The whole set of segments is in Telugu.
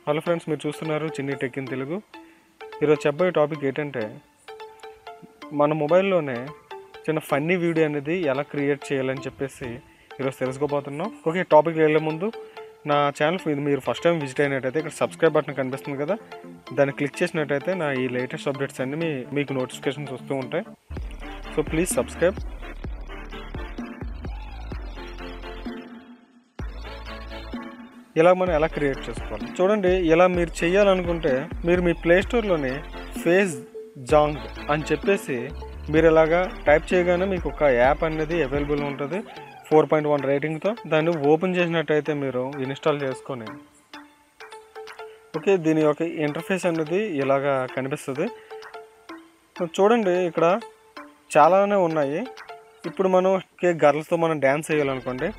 హలో ఫ్రెండ్స్, మీరు చూస్తున్నారు చిన్ని టెక్ ఇన్ తెలుగు. ఈరోజు చెప్పబోయే టాపిక్ ఏంటంటే, మన మొబైల్లోనే చిన్న ఫన్నీ వీడియో అనేది ఎలా క్రియేట్ చేయాలని చెప్పేసి ఈరోజు తెలుసుకోబోతున్నాం. ఓకే, టాపిక్ వెళ్ళే ముందు నా ఛానల్ ఇది మీరు ఫస్ట్ టైం విజిట్ అయినట్టయితే ఇక్కడ సబ్స్క్రైబ్ బటన్ కనిపిస్తుంది కదా, దాన్ని క్లిక్ చేసినట్టయితే నా ఈ లేటెస్ట్ అప్డేట్స్ అన్నీ మీకు నోటిఫికేషన్స్ వస్తూ ఉంటాయి. So please subscribe. ఇలా మనం ఎలా క్రియేట్ చేసుకోవాలి చూడండి. ఇలా మీరు చేయాలనుకుంటే మీరు మీ ప్లేస్టోర్లోని ఫేస్ జాంగ్ అని చెప్పేసి మీరు ఇలాగా టైప్ చేయగానే మీకు ఒక యాప్ అనేది అవైలబుల్ ఉంటుంది 4.1 రేటింగ్తో. దాన్ని ఓపెన్ చేసినట్టయితే మీరు ఇన్స్టాల్ చేసుకొని, ఓకే, దీని యొక్క ఇంటర్ఫేస్ అనేది ఇలాగా కనిపిస్తుంది. చూడండి, ఇక్కడ చాలానే ఉన్నాయి. ఇప్పుడు మనం గర్ల్స్తో మనం డ్యాన్స్ చేయాలనుకోండి,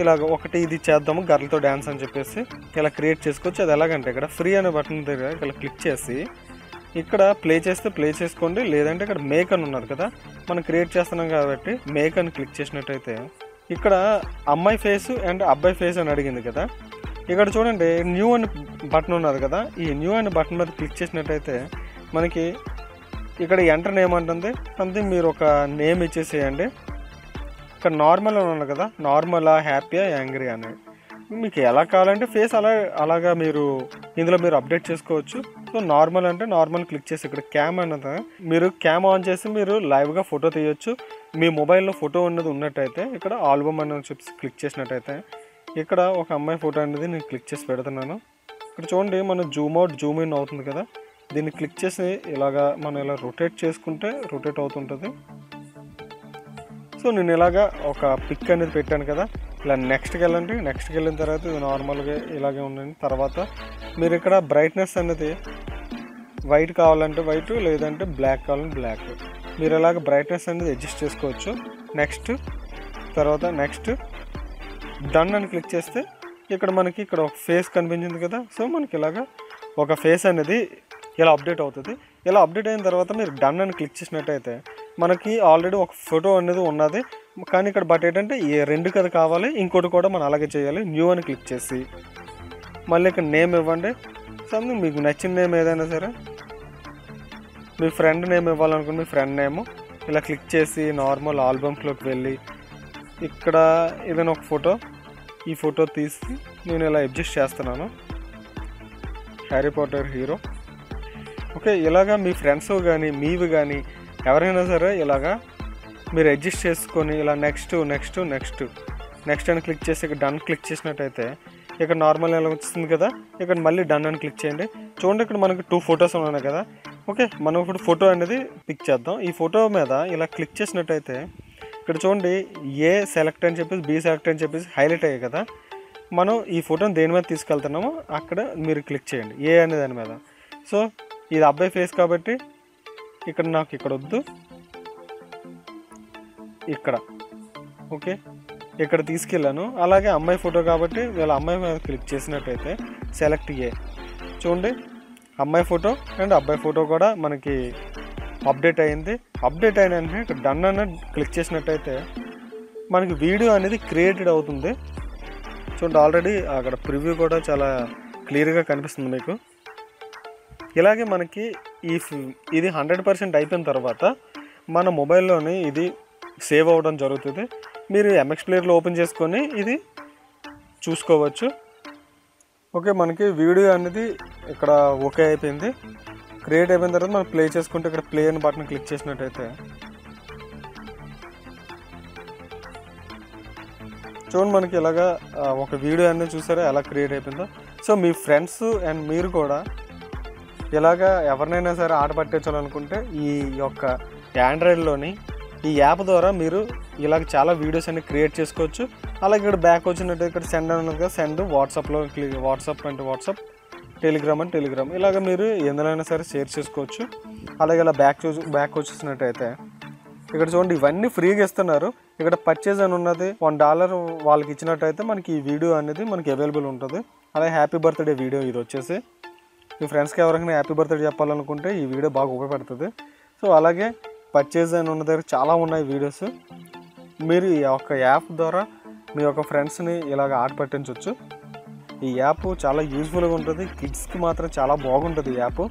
ఇలాగ ఒకటి ఇది చేద్దాము గర్ల్తో డ్యాన్స్ అని చెప్పేసి ఇలా క్రియేట్ చేసుకోవచ్చు. అది ఎలాగంటే ఇక్కడ ఫ్రీ అనే బటన్ దగ్గర ఇలా క్లిక్ చేసి ఇక్కడ ప్లే చేస్తే ప్లే చేసుకోండి, లేదంటే ఇక్కడ మేక్ అని ఉన్నది కదా, మనం క్రియేట్ చేస్తున్నాం కాబట్టి మేక్ అని క్లిక్ చేసినట్టయితే ఇక్కడ అమ్మాయి ఫేస్ అండ్ అబ్బాయి ఫేస్ అని అడిగింది కదా, ఇక్కడ చూడండి న్యూ అని బటన్ ఉన్నది కదా, ఈ న్యూ అనే బటన్ మీద క్లిక్ చేసినట్టయితే మనకి ఇక్కడ ఎంటర్ నేమ్ అంటుంది. సంథింగ్ మీరు ఒక నేమ్ ఇచ్చేసేయండి. ఇక్కడ నార్మల్ అని ఉన్నది కదా, నార్మలా, హ్యాపీయా, యాంగ్రీ అనేది మీకు ఎలా కావాలంటే ఫేస్ అలాగా మీరు ఇందులో మీరు అప్డేట్ చేసుకోవచ్చు. సో నార్మల్ అంటే నార్మల్ క్లిక్ చేసి ఇక్కడ క్యామ్ అన్నది మీరు క్యామ్ ఆన్ చేసి మీరు లైవ్గా ఫోటో తీయొచ్చు. మీ మొబైల్లో ఫోటో ఉన్నది ఉన్నట్టయితే ఇక్కడ ఆల్బమ్ అని చెప్పి క్లిక్ చేసినట్టయితే ఇక్కడ ఒక అమ్మాయి ఫోటో అనేది నేను క్లిక్ చేసి పెడుతున్నాను. ఇక్కడ చూడండి, మనం జూమ్ అవుట్ జూమ్ ఇన్ అవుతుంది కదా, దీన్ని క్లిక్ చేసి ఇలాగా మనం ఇలా రొటేట్ చేసుకుంటే రొటేట్ అవుతుంటుంది. సో నేను ఇలాగా ఒక పిక్ అనేది పెట్టాను కదా, ఇలా నెక్స్ట్కి వెళ్ళండి. నెక్స్ట్కి వెళ్ళిన తర్వాత ఇది నార్మల్గా ఇలాగే ఉండండి. తర్వాత మీరు ఇక్కడ బ్రైట్నెస్ అనేది వైట్ కావాలంటే వైట్, లేదంటే బ్లాక్ కావాలంటే బ్లాక్. మీరు ఇలాగ బ్రైట్నెస్ అనేది అడ్జస్ట్ చేసుకోవచ్చు. నెక్స్ట్, తర్వాత నెక్స్ట్, డన్ అని క్లిక్ చేస్తే ఇక్కడ మనకి ఇక్కడ ఒక ఫేస్ కనిపించింది కదా. సో మనకి ఇలాగా ఒక ఫేస్ అనేది ఇలా అప్డేట్ అవుతుంది. ఇలా అప్డేట్ అయిన తర్వాత మీరు డన్ అని క్లిక్ చేసినట్టయితే మనకి ఆల్రెడీ ఒక ఫోటో అనేది ఉన్నది, కానీ ఇక్కడ బట్ ఏంటంటే ఈ రెండు కదా కావాలి, ఇంకోటి కూడా మనం అలాగే చేయాలి. న్యూ అని క్లిక్ చేసి మళ్ళీ ఇక్కడ నేమ్ ఇవ్వండి. సంథింగ్ మీకు నచ్చిన నేమ్ ఏదైనా సరే, మీ ఫ్రెండ్ నేమ్ ఇవ్వాలనుకుని మీ ఫ్రెండ్ నేమ్ ఇలా క్లిక్ చేసి నార్మల్ ఆల్బమ్స్లోకి వెళ్ళి ఇక్కడ ఏదైనా ఒక ఫోటో, ఈ ఫోటో తీసి నేను ఇలా అడ్జస్ట్ చేస్తున్నాను, హ్యారీ పాటర్ హీరో. ఓకే, ఇలాగా మీ ఫ్రెండ్స్ కానీ మీవి కానీ ఎవరైనా సరే ఇలాగా మీరు అడ్జస్ట్ చేసుకొని ఇలా నెక్స్ట్ నెక్స్ట్ నెక్స్ట్ నెక్స్ట్ అని క్లిక్ చేసి ఇక్కడ డన్ క్లిక్ చేసినట్టయితే ఇక్కడ నార్మల్ ఎలా వస్తుంది కదా, ఇక్కడ మళ్ళీ డన్ అని క్లిక్ చేయండి. చూడండి, ఇక్కడ మనకి 2 ఫొటోస్ ఉన్నాయి కదా. ఓకే, మనం ఇప్పుడు ఫోటో అనేది పిక్ చేద్దాం. ఈ ఫోటో మీద ఇలా క్లిక్ చేసినట్టయితే ఇక్కడ చూడండి ఏ సెలెక్ట్ అని చెప్పేసి బి సెలెక్ట్ అని చెప్పేసి హైలైట్ అయ్యాయి కదా. మనం ఈ ఫోటోని దేని మీద తీసుకెళ్తున్నామో అక్కడ మీరు క్లిక్ చేయండి, ఏ అనే దాని మీద. సో ఇది అబ్బాయి ఫేస్ కాబట్టి ఇక్కడ నాకు ఇక్కడ వద్దు, ఇక్కడ ఓకే ఇక్కడ తీసుకెళ్ళాను. అలాగే అమ్మాయి ఫోటో కాబట్టి వీళ్ళ అమ్మాయి మీద క్లిక్ చేసినట్టయితే సెలెక్ట్ ఏ. చూడండి, అమ్మాయి ఫోటో అండ్ అబ్బాయి ఫోటో కూడా మనకి అప్డేట్ అయింది. అప్డేట్ అయిన వెంటనే ఇక్కడ డన్ అని క్లిక్ చేసినట్టయితే మనకి వీడియో అనేది క్రియేటెడ్ అవుతుంది. చూడండి, ఆల్రెడీ అక్కడ ప్రివ్యూ కూడా చాలా క్లియర్గా కనిపిస్తుంది మీకు. ఇలాగే మనకి ఇది 100% అయిపోయిన తర్వాత మన మొబైల్లోని ఇది సేవ్ అవ్వడం జరుగుతుంది. మీరు ఎంఎక్స్ ప్లేయర్లో ఓపెన్ చేసుకొని ఇది చూసుకోవచ్చు. ఓకే, మనకి వీడియో అనేది ఇక్కడ ఓకే అయిపోయింది. క్రియేట్ అయిపోయిన తర్వాత మనం ప్లే చేసుకుంటే ఇక్కడ ప్లే అని బటన్ క్లిక్ చేసినట్టయితే చూడండి మనకి ఇలాగా ఒక వీడియో అనేది చూసారా ఎలా క్రియేట్ అయిపోయిందో. సో మీ ఫ్రెండ్స్ అండ్ మీరు కూడా ఇలాగా ఎవరినైనా సరే ఆట పట్టించాలనుకుంటే ఈ యొక్క ఆండ్రాయిడ్లోని ఈ యాప్ ద్వారా మీరు ఇలాగ చాలా వీడియోస్ అన్ని క్రియేట్ చేసుకోవచ్చు. అలాగే ఇక్కడ బ్యాక్ వచ్చినట్టు ఇక్కడ సెండ్ అన్నది కదా, సెండ్ వాట్సాప్లో వాట్సాప్ అంటే వాట్సాప్, టెలిగ్రామ్ అంటే టెలిగ్రామ్, ఇలాగ మీరు ఎందులోనైనా సరే షేర్ చేసుకోవచ్చు. అలాగే ఇలా బ్యాక్ వచ్చేసినట్టయితే ఇక్కడ చూడండి ఇవన్నీ ఫ్రీగా ఇస్తున్నారు. ఇక్కడ పర్చేజ్ అని ఉన్నది, $1 వాళ్ళకి ఇచ్చినట్టయితే మనకి ఈ వీడియో అనేది మనకి అవైలబుల్ ఉంటుంది. అలాగే హ్యాపీ బర్త్డే వీడియో ఇది వచ్చేసి మీ ఫ్రెండ్స్కి ఎవరికైనా హ్యాపీ బర్త్డే చెప్పాలనుకుంటే ఈ వీడియో బాగా ఉపయోగపడుతుంది. సో అలాగే పర్చేజ్ అని ఉన్న దగ్గర చాలా ఉన్నాయి వీడియోస్. మీరు ఈ యొక్క యాప్ ద్వారా మీ యొక్క ఫ్రెండ్స్ని ఇలాగ ఆట పట్టించవచ్చు. ఈ యాప్ చాలా యూజ్ఫుల్గా ఉంటుంది. కిడ్స్కి మాత్రం చాలా బాగుంటుంది ఈ యాప్.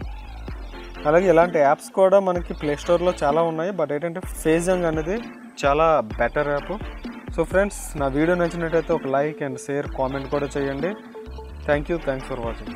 అలాగే ఇలాంటి యాప్స్ కూడా మనకి ప్లే స్టోర్లో చాలా ఉన్నాయి. బట్ ఏంటంటే ఫేస్ జాంగ్ అనేది చాలా బెటర్ యాప్. సో ఫ్రెండ్స్, నా వీడియో నచ్చినట్టయితే ఒక లైక్ అండ్ షేర్ కామెంట్ కూడా చేయండి. Thanks for watching.